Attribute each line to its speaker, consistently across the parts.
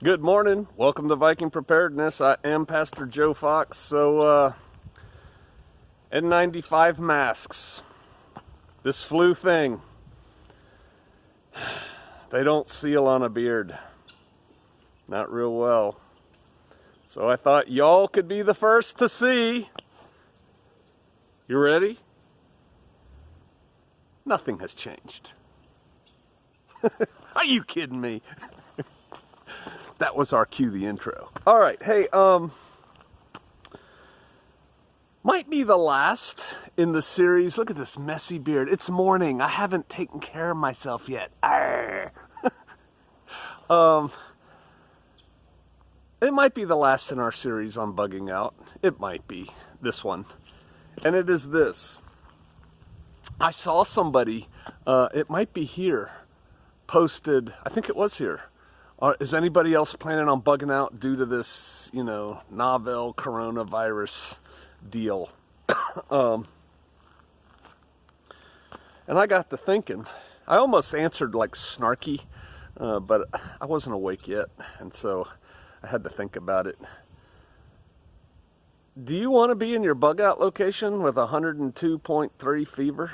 Speaker 1: Good morning. Welcome to Viking Preparedness. I am Pastor Joe Fox. So, N95 masks. This flu thing. They don't seal on a beard. Not real well. So I thought y'all could be the first to see. You ready? Nothing has changed. Are you kidding me? That was our cue, the intro. All right, hey, might be the last in the series. Look at this messy beard. It's morning. I haven't taken care of myself yet. It might be the last in our series on bugging out. It might be this one. And it is this. I saw somebody, it might be here, posted, I think it was here. Is anybody else planning on bugging out due to this, novel coronavirus deal? And I got to thinking. I almost answered like snarky, but I wasn't awake yet, and so I had to think about it. Do you want to be in your bug out location with 102.3 fever?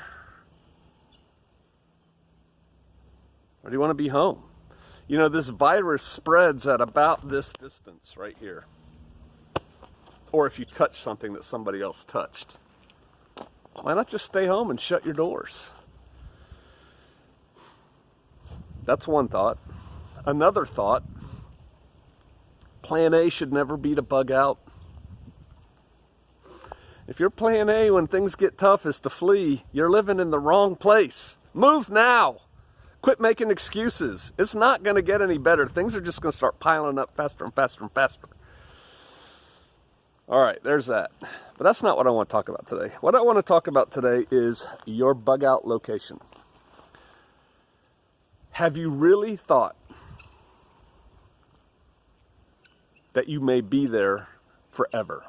Speaker 1: Or do you want to be home? This virus spreads at about this distance right here. Or if you touch something that somebody else touched. Why not just stay home and shut your doors? That's one thought. Another thought, plan A should never be to bug out. If your plan A when things get tough is to flee, you're living in the wrong place. Move now. Quit making excuses. It's not going to get any better. Things are just going to start piling up faster and faster and faster. All right, there's that. But that's not what I want to talk about today. What I want to talk about today is your bug out location. Have you really thought that you may be there forever?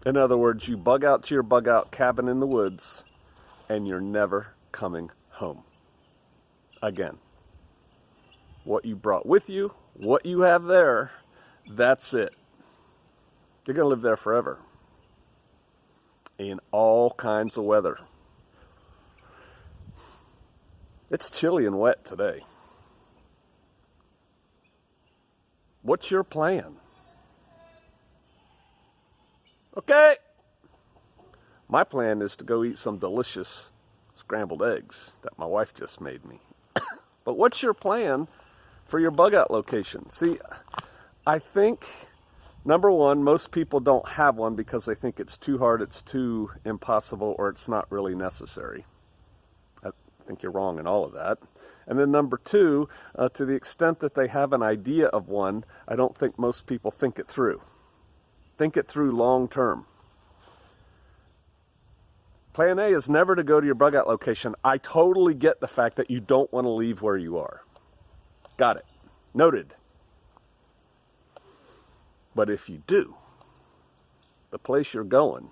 Speaker 1: In other words, you bug out to your bug out cabin in the woods and you're never coming home again. What you brought with you, what you have there, that's it. You're going to live there forever. In all kinds of weather. It's chilly and wet today. What's your plan? Okay. My plan is to go eat some delicious scrambled eggs that my wife just made me. But what's your plan for your bug out location? See, I think, number one, most people don't have one because they think it's too hard, it's too impossible, or it's not really necessary. I think you're wrong in all of that. And then number two, to the extent that they have an idea of one, I don't think most people think it through. Think it through long term. Plan A is never to go to your bug out location. I totally get the fact that you don't want to leave where you are. Got it. Noted. But if you do, the place you're going,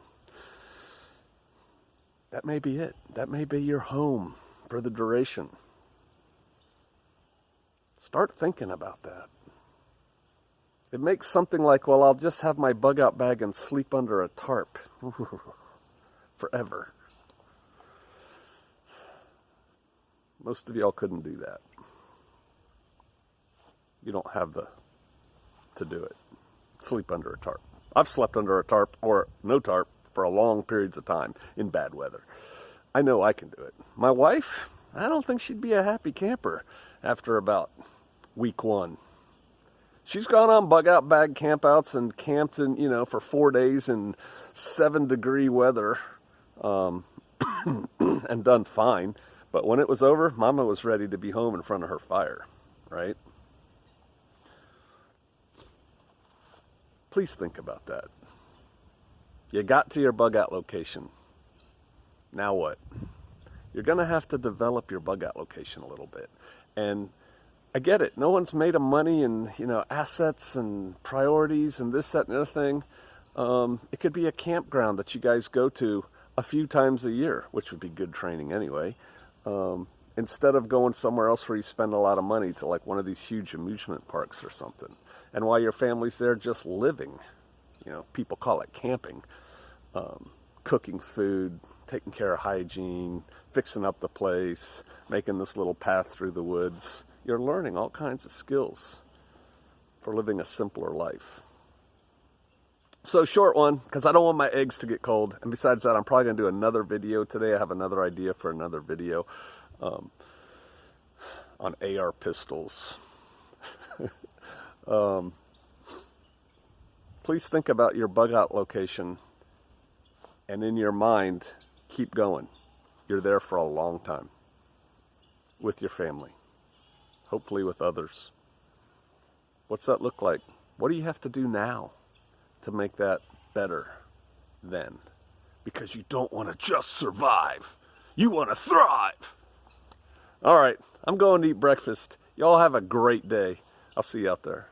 Speaker 1: that may be it. That may be your home for the duration. Start thinking about that. It makes something like, well, I'll just have my bug out bag and sleep under a tarp. Forever. Most of y'all couldn't do that. You don't have to do it. Sleep under a tarp. I've slept under a tarp or no tarp for long periods of time in bad weather. I know I can do it. My wife, I don't think she'd be a happy camper after about week one. She's gone on bug out bag campouts and camped in, for 4 days in 7-degree weather. And done fine. But when it was over, Mama was ready to be home in front of her fire, right? Please think about that. You got to your bug out location. Now what? You're going to have to develop your bug out location a little bit. And I get it. No one's made of money and, assets and priorities and this, that, and the other thing. It could be a campground that you guys go to a few times a year, which would be good training anyway. instead of going somewhere else where you spend a lot of money to like one of these huge amusement parks or something. And while your family's there just living, you know, people call it camping, cooking food, taking care of hygiene, fixing up the place, making this little path through the woods. You're learning all kinds of skills for living a simpler life. So short one, because I don't want my eggs to get cold. And besides that, I'm probably going to do another video today. I have another idea for another video on AR pistols. Please think about your bug out location, and in your mind, keep going. You're there for a long time with your family, hopefully with others. What's that look like? What do you have to do now to make that better then? Because you don't want to just survive. You want to thrive. All right, I'm going to eat breakfast. Y'all have a great day. I'll see you out there.